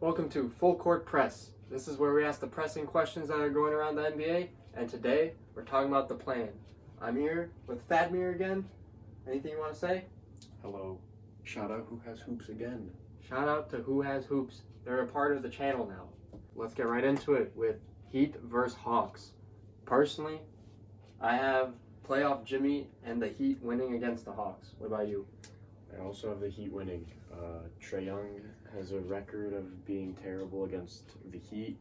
Welcome to Full Court Press. This is where we ask the pressing questions that are going around the NBA, and today we're talking about the plan. I'm here with Fadmir again. Anything you want to say? Hello. Shout out Who Has Hoops again. Shout out to Who Has Hoops. They're a part of the channel now. Let's get right into it with Heat versus Hawks. Personally, I have playoff Jimmy and the Heat winning against the Hawks. What about you? I also have the Heat winning. Trae Young has a record of being terrible against the Heat.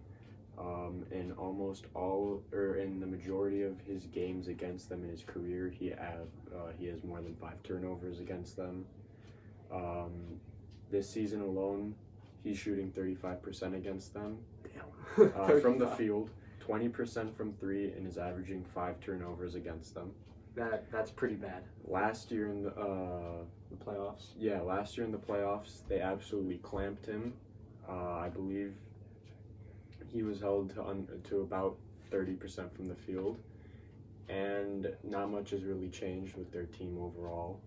In almost all, or in the majority of his games against them in his career, he has more than 5 turnovers against them. This season alone, he's shooting 35% against them. Damn. From the field, 20% from 3, and is averaging 5 turnovers against them. That's pretty bad. Last year in the playoffs. Yeah, last year in the playoffs, they absolutely clamped him. I believe he was held to about 30% from the field, and not much has really changed with their team overall.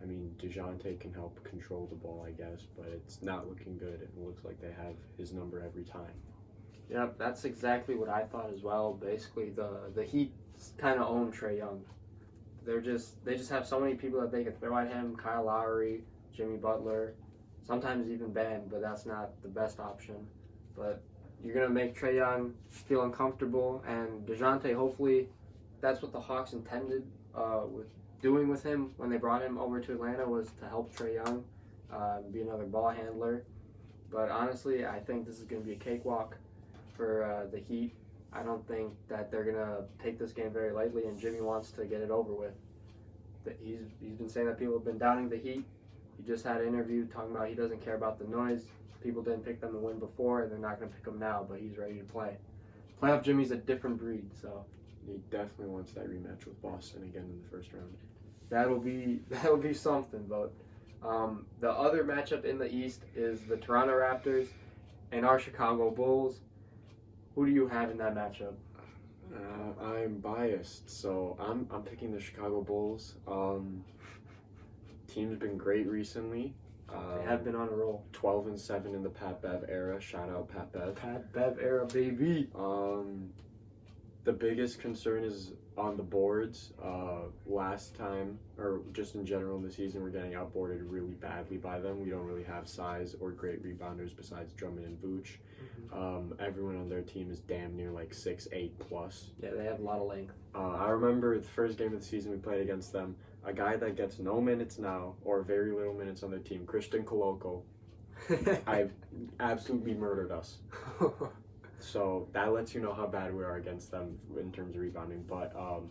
I mean, DeJounte can help control the ball, I guess, but it's not looking good. It looks like they have his number every time. Yep, that's exactly what I thought as well. Basically, the Heat kind of own Trae Young. They just have so many people that they can throw at him. Kyle Lowry, Jimmy Butler, sometimes even Ben, but that's not the best option. But you're going to make Trae Young feel uncomfortable, and DeJounte, hopefully, that's what the Hawks intended with doing with him when they brought him over to Atlanta, was to help Trae Young be another ball handler. But honestly, I think this is going to be a cakewalk for the Heat. I don't think that they're going to take this game very lightly, and Jimmy wants to get it over with. He's been saying that people have been doubting the Heat. He just had an interview talking about he doesn't care about the noise. People didn't pick them to win before, and they're not going to pick him now, but he's ready to play. Playoff Jimmy's a different breed, so He definitely wants that rematch with Boston again in the first round. that'll be something. But the other matchup in the East is the Toronto Raptors and our Chicago Bulls. Who do you have in that matchup? I'm biased, so I'm picking the Chicago Bulls. Team's been great recently. They have been on a roll. 12-7 in the Pat Bev era. Shout out Pat Bev. Pat Bev era, baby. The biggest concern is on the boards. Last time, or just in general in the season, we're getting outboarded really badly by them. We don't really have size or great rebounders besides Drummond and Vooch. Everyone on their team is damn near like 6'8" plus. Yeah, they have a lot of length. I remember the first game of the season we played against them, a guy that gets no minutes now, or very little minutes on their team, Christian Koloko, I absolutely murdered us. So that lets you know how bad we are against them in terms of rebounding. But our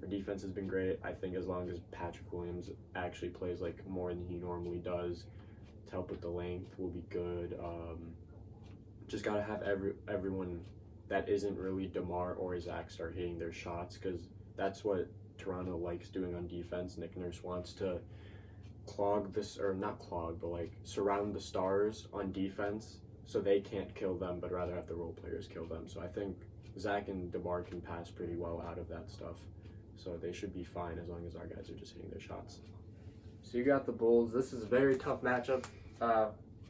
defense has been great. I think as long as Patrick Williams actually plays like more than he normally does to help with the length, will be good. Just got to have everyone that isn't really DeMar or Zach start hitting their shots, because that's what Toronto likes doing on defense. Nick Nurse wants to surround the stars on defense so they can't kill them, but rather have the role players kill them. So I think Zach and DeMar can pass pretty well out of that stuff. So they should be fine as long as our guys are just hitting their shots. So you got the Bulls. This is a very tough matchup,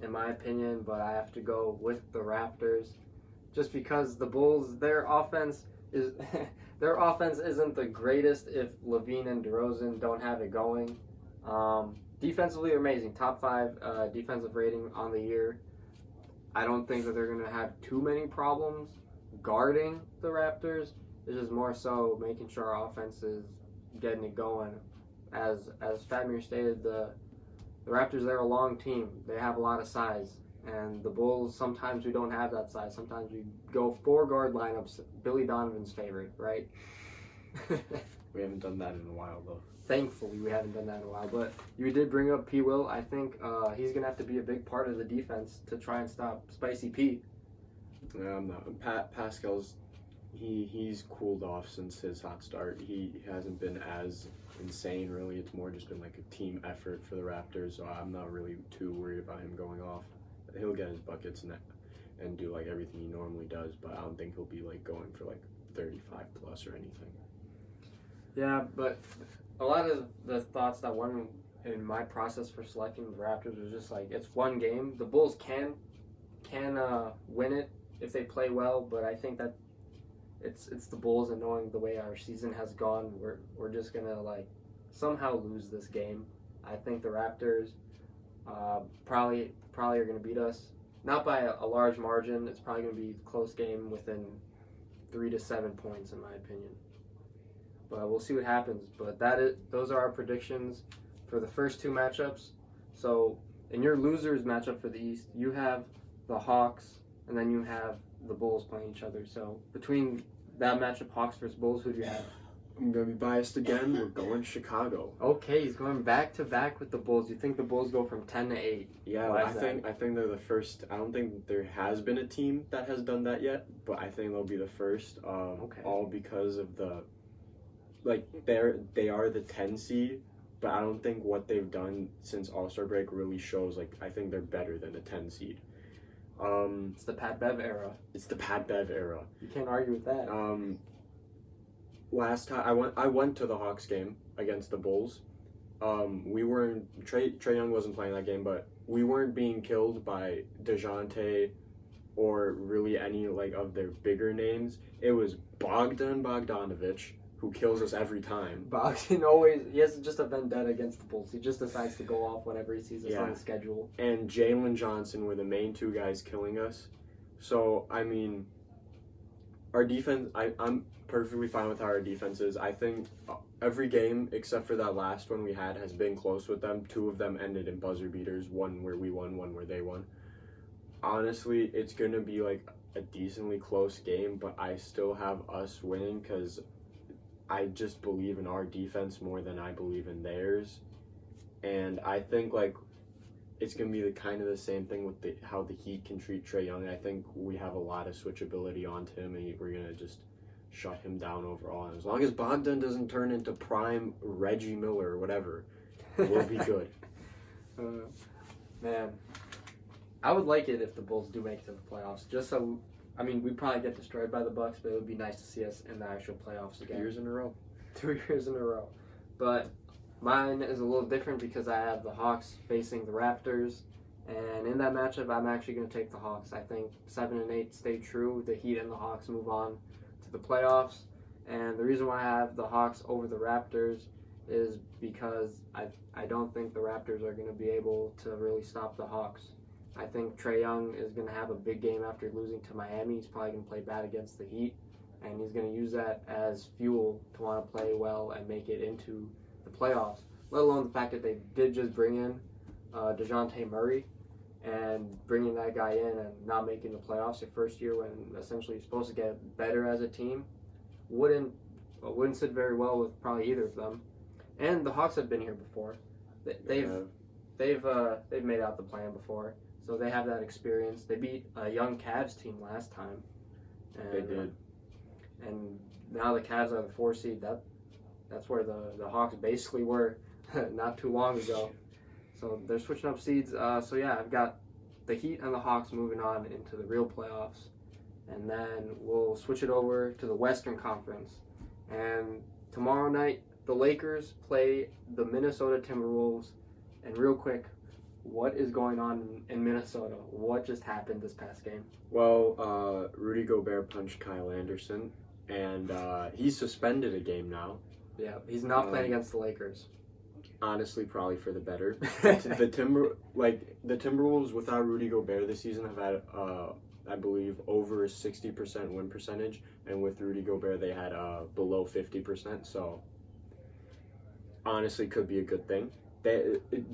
in my opinion, but I have to go with the Raptors, just because the Bulls, their offense isn't the greatest if Levine and DeRozan don't have it going. Defensively, they're amazing. Top 5 defensive rating on the year. I don't think that they're going to have too many problems guarding the Raptors. It's just more so making sure our offense is getting it going. As Fadmir stated, the Raptors, they're a long team. They have a lot of size. And the Bulls, sometimes we don't have that size. Sometimes we go 4 guard lineups. Billy Donovan's favorite, right? We haven't done that in a while, though. Thankfully, we haven't done that in a while. But you did bring up P. Will. I think he's going to have to be a big part of the defense to try and stop Spicy P. Yeah, I'm not. Pascal's, he's cooled off since his hot start. He hasn't been as insane, really. It's more just been like a team effort for the Raptors, so I'm not really too worried about him going off. He'll get his buckets and do like everything he normally does, but I don't think he'll be like going for like 35 plus or anything. Yeah, but a lot of the thoughts that went in my process for selecting the Raptors was just like, it's one game. The Bulls can can win it if they play well, but I think that it's the Bulls, and knowing the way our season has gone, we're just gonna like somehow lose this game. I think the Raptors probably are gonna beat us, not by a large margin. It's probably gonna be a close game within 3 to 7 points, in my opinion. But we'll see what happens. But those are our predictions for the first two matchups. So in your losers matchup for the East, you have the Hawks, and then you have the Bulls playing each other. So between that matchup, Hawks versus Bulls, who do you have? I'm going to be biased again. We're going Chicago. Okay, he's going back to back with the Bulls. You think the Bulls go from 10 to 8? Yeah, Why I is think they're the first. I don't think there has been a team that has done that yet, but I think they'll be the first. All because of they are the 10 seed, but I don't think what they've done since All-Star break really shows. I think they're better than the 10 seed. It's the Pat Bev era. It's the Pat Bev era. You can't argue with that. Last time I went to the Hawks game against the Bulls. We weren't Trey Young wasn't playing that game, but we weren't being killed by DeJounte or really any of their bigger names. It was Bogdanovich who kills us every time. Bogdan he has just a vendetta against the Bulls. He just decides to go off whenever he sees us on the schedule. And Jalen Johnson were the main two guys killing us. So, I mean, our defense, I'm perfectly fine with how our defense is. I think every game, except for that last one we had, has been close with them. 2 of them ended in buzzer beaters. One where we won, one where they won. Honestly, it's going to be a decently close game, but I still have us winning because I just believe in our defense more than I believe in theirs. And I think it's going to be kind of the same thing with how the Heat can treat Trey Young. I think we have a lot of switchability onto him, and we're going to just shut him down overall. And as long as Bogdan doesn't turn into prime Reggie Miller or whatever, we'll be good. Man, I would like it if the Bulls do make it to the playoffs. Just so, we probably get destroyed by the Bucks, but it would be nice to see us in the actual playoffs again. 2 years in a row. 2 years in a row. But mine is a little different because I have the Hawks facing the Raptors, and in that matchup, I'm actually going to take the Hawks. I think 7 and 8 stay true. The Heat and the Hawks move on to the playoffs, and the reason why I have the Hawks over the Raptors is because I don't think the Raptors are going to be able to really stop the Hawks. I think Trey Young is going to have a big game after losing to Miami. He's probably going to play bad against the Heat, and he's going to use that as fuel to want to play well and make it into the playoffs, let alone the fact that they did just bring in DeJounte Murray, and bringing that guy in and not making the playoffs your first year when essentially you're supposed to get better as a team wouldn't sit very well with probably either of them. And the Hawks have been here before. They've made out the plan before, so they have that experience. They beat a young Cavs team last time. And, they did. And now the Cavs are the 4 seed. That's where the Hawks basically were not too long ago. So they're switching up seeds. I've got the Heat and the Hawks moving on into the real playoffs. And then we'll switch it over to the Western Conference. And tomorrow night, the Lakers play the Minnesota Timberwolves. And real quick, what is going on in Minnesota? What just happened this past game? Well, Rudy Gobert punched Kyle Anderson, and he's suspended a game now. Yeah, he's not playing against the Lakers. Honestly, probably for the better. the Timberwolves without Rudy Gobert this season have had, I believe, over a 60% win percentage, and with Rudy Gobert they had below 50%. So honestly, could be a good thing.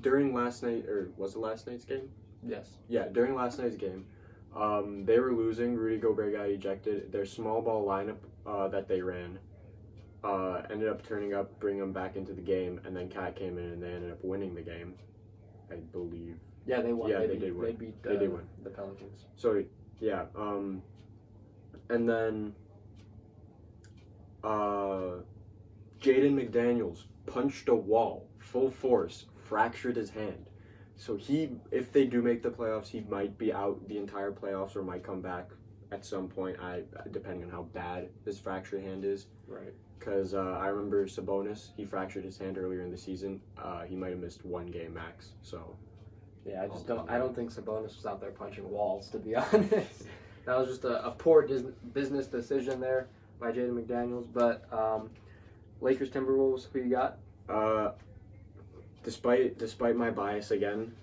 During last night, or was it last night's game? Yes. Yeah, during last night's game, they were losing. Rudy Gobert got ejected. Their small ball lineup that they ran ended up turning up, bringing them back into the game, and then Cat came in and they ended up winning the game, I believe. Yeah, they won. Yeah, they did win. They did win. The Pelicans. So, yeah. And then Jaden McDaniels punched a wall, full force, fractured his hand. So if they do make the playoffs, he might be out the entire playoffs or might come back at some point, depending on how bad his fractured hand is. Right. Because I remember Sabonis, he fractured his hand earlier in the season. He might have missed 1 game max. So Yeah, I don't think Sabonis was out there punching walls, to be honest. That was just a poor business decision there by Jaden McDaniels. But Lakers Timberwolves, who you got? Despite my bias again,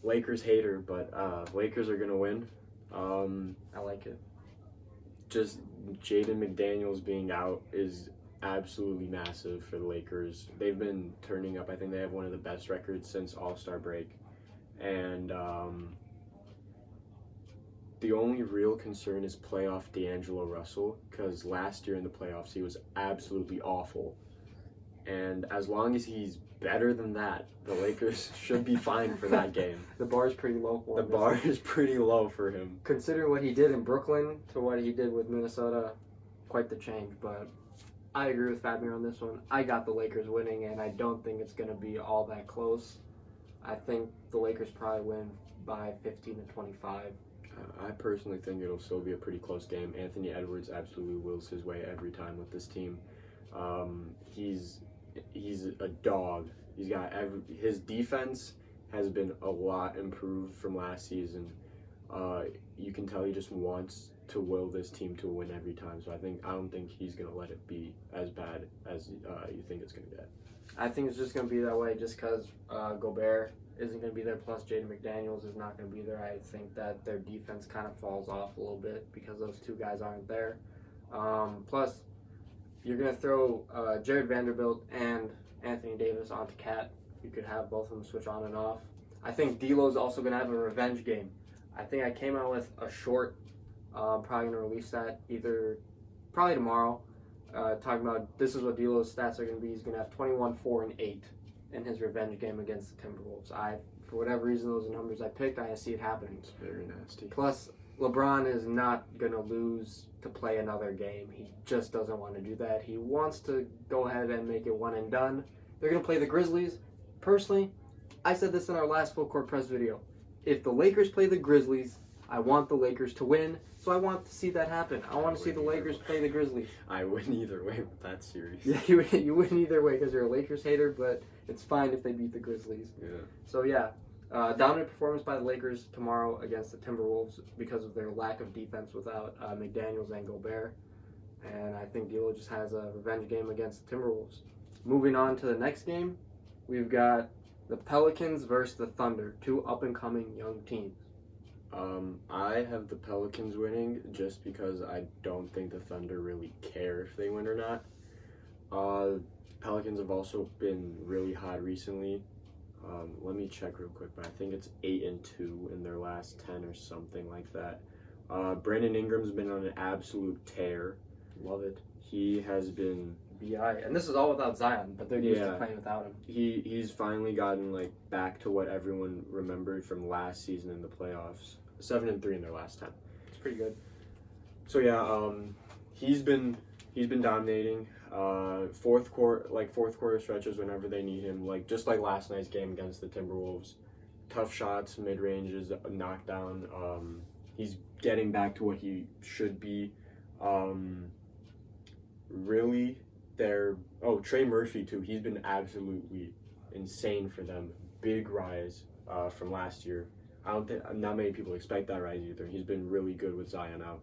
Lakers hater, but Lakers are gonna win. I like it. Just Jaden McDaniels being out is absolutely massive for the Lakers. They've been turning up. I think they have one of the best records since All-Star break. And the only real concern is playoff D'Angelo Russell, because last year in the playoffs he was absolutely awful. And as long as he's better than that, the Lakers should be fine for that game. The bar is pretty low for him. The bar is pretty low for him. Considering what he did in Brooklyn to what he did with Minnesota, quite the change. But I agree with Fabio on this one. I got the Lakers winning, and I don't think it's going to be all that close. I think the Lakers probably win by 15 to 25. I personally think it'll still be a pretty close game. Anthony Edwards absolutely wills his way every time with this team. He's a dog. He's got his defense has been a lot improved from last season. You can tell he just wants to will this team to win every time. So I don't think he's gonna let it be as bad as you think it's gonna get. I think it's just gonna be that way just because Gobert isn't gonna be there. Plus Jaden McDaniels is not gonna be there. I think that their defense kind of falls off a little bit because those two guys aren't there. Plus, you're going to throw Jared Vanderbilt and Anthony Davis onto Cat. You could have both of them switch on and off. I think D'Lo's also going to have a revenge game. I think I came out with a short, probably going to release that probably tomorrow, talking about this is what D'Lo's stats are going to be. He's going to have 21, 4, and 8 in his revenge game against the Timberwolves. For whatever reason, those are numbers I picked. I see it happening. It's very nasty. Plus, LeBron is not going to lose to play another game. He just doesn't want to do that. He wants to go ahead and make it one and done. They're going to play the Grizzlies. Personally, I said this in our last full court press video. If the Lakers play the Grizzlies, I want the Lakers to win. So I want to see that happen. I want to see the Lakers play the Grizzlies. I win either way with that series. Yeah, you win either way because you're a Lakers hater, but it's fine if they beat the Grizzlies. Yeah. So yeah. Dominant performance by the Lakers tomorrow against the Timberwolves because of their lack of defense without McDaniels and Gobert. And I think D'Lo just has a revenge game against the Timberwolves. Moving on to the next game, we've got the Pelicans versus the Thunder, two up-and-coming young teams. I have the Pelicans winning just because I don't think the Thunder really care if they win or not. Pelicans have also been really hot recently. Let me check real quick, but I think it's 8-2 in their last 10 or something like that. Brandon Ingram's been on an absolute tear. Love it. He has been BI, and this is all without Zion, but they're used to playing without him. He's finally gotten back to what everyone remembered from last season in the playoffs. 7-3 in their last 10. It's pretty good. So yeah, he's been dominating. Fourth quarter stretches whenever they need him, just like last night's game against the Timberwolves. Tough shots, mid ranges, knockdown. He's getting back to what he should be. Really, Trey Murphy too. He's been absolutely insane for them. Big rise from last year. I don't think not many people expect that rise either. He's been really good with Zion out.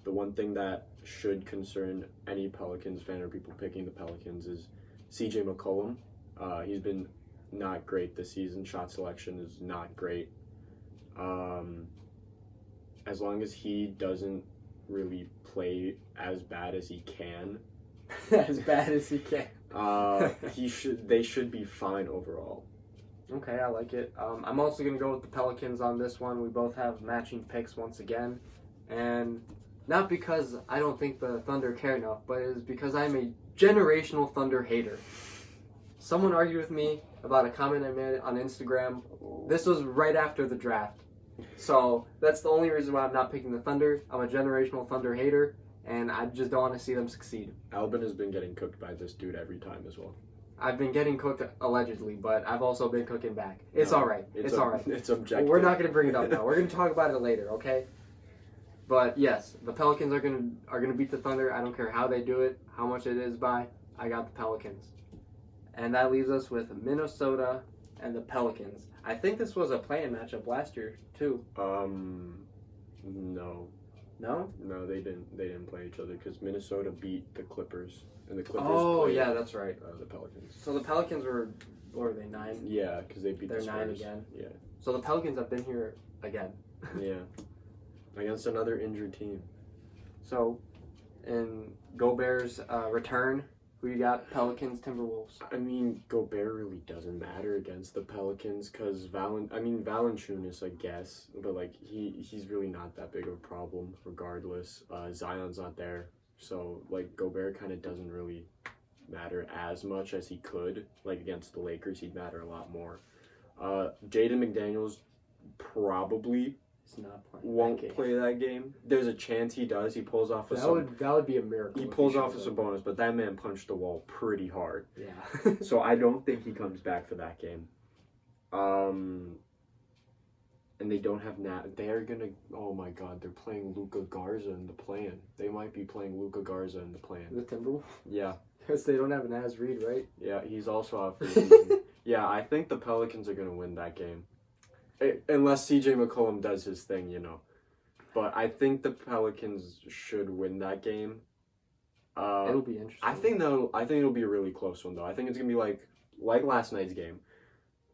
The one thing that should concern any Pelicans fan or people picking the Pelicans is CJ McCollum. He's been not great this season. Shot selection is not great. As long as he doesn't really play as bad as he can, as bad as he can, they should be fine overall. Okay, I like it. I'm also going to go with the Pelicans on this one. We both have matching picks once again. And not because I don't think the Thunder care enough, but it is because I'm a generational Thunder hater. Someone argued with me about a comment I made on Instagram. This was right after the draft. So that's the only reason why I'm not picking the Thunder. I'm a generational Thunder hater, and I just don't want to see them succeed. Albin has been getting cooked by this dude every time as well. I've been getting cooked allegedly, but I've also been cooking back. It's all right. It's all right. It's objective. We're not going to bring it up now. We're going to talk about it later, okay? But yes, the Pelicans are going to beat the Thunder. I don't care how they do it, how much it is by. I got the Pelicans. And that leaves us with Minnesota and the Pelicans. I think this was a play-in matchup last year too. No, No? they didn't play each other because Minnesota beat the Clippers, and the Clippers. Oh played, yeah, that's right. The Pelicans. So the Pelicans were, what were they, 9? Yeah, because they beat They're the 9 Spurs. again. Yeah. So the Pelicans have been here again. Yeah. Against another injured team. So, in Gobert's return, who you got? Pelicans, Timberwolves. I mean, Gobert really doesn't matter against the Pelicans because Valanciunas, I guess, but like he's really not that big of a problem regardless. Zion's not there, so like Gobert kind of doesn't really matter as much as he could. Like against the Lakers, he'd matter a lot more. Jaden McDaniels probably He's not playing. won't play that game. There's a chance he does. He pulls off That would be a miracle. he if pulls showed off a up. Sabonis, but that man punched the wall pretty hard. Yeah. So I don't think he comes back for that game. And they don't have they're gonna. Oh my God, they're playing Luka Garza in the play-in. They might be playing Luka Garza in the play-in. The Timberwolves? Yeah, Because they don't have an Naz Reid, right? yeah, he's also out for the season. Yeah, I think the Pelicans are gonna win that game, unless CJ McCollum does his thing, you know. But I think the Pelicans should win that game. It'll be interesting. I think it'll be a really close one though. I think it's gonna be like last night's game,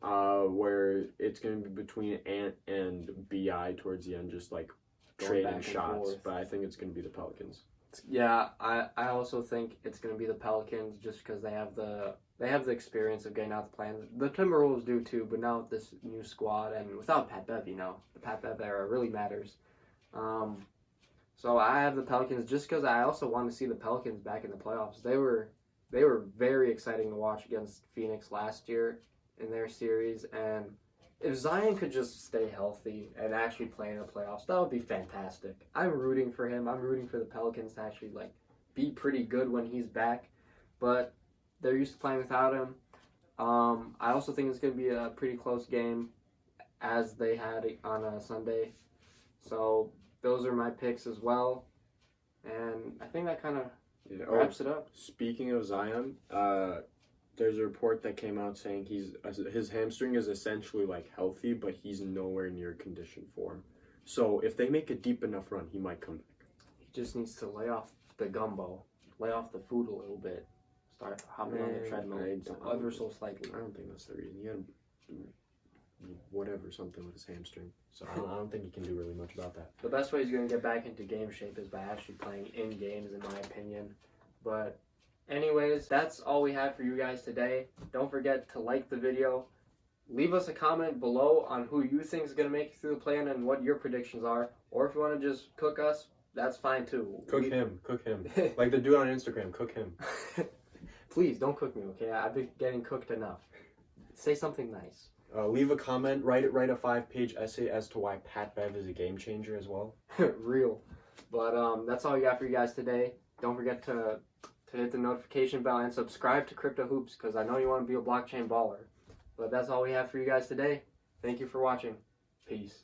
where it's gonna be between Ant and Bi towards the end, just like Going trading back and shots. forth. But I think it's gonna be the Pelicans. Yeah, I also think it's going to be the Pelicans just because they have the experience of getting out the play. The Timberwolves do too, but now with this new squad and without Pat Bev, the Pat Bev era really matters. So I have the Pelicans just because I also want to see the Pelicans back in the playoffs. They were very exciting to watch against Phoenix last year in their series, and if Zion could just stay healthy and actually play in the playoffs, that would be fantastic. I'm rooting for him. I'm rooting for the Pelicans to actually be pretty good when he's back, but they're used to playing without him. I also think it's going to be a pretty close game, as they had on a Sunday. So those are my picks as well, and I think that kind of wraps it up. Speaking of Zion, there's a report that came out saying his hamstring is essentially healthy, but he's nowhere near condition form. So if they make a deep enough run, he might come back. He just needs to lay off the gumbo, lay off the food a little bit, start hopping on the treadmill ever so slightly. I don't think that's the reason. He had something with his hamstring. So I don't think he can do really much about that. The best way he's going to get back into game shape is by actually playing in games, in my opinion. But anyways, that's all we have for you guys today. Don't forget to like the video. Leave us a comment below on who you think is going to make it through the play-in and what your predictions are. Or if you want to just cook us, that's fine too. Cook him. Like the dude on Instagram, cook him. Please, don't cook me, okay? I've been getting cooked enough. Say something nice. Leave a comment, write a 5-page essay as to why Pat Bev is a game changer as well. Real. But that's all we got for you guys today. Don't forget to hit the notification bell and subscribe to Crypto Hoops because I know you want to be a blockchain baller. But that's all we have for you guys today. Thank you for watching. Peace.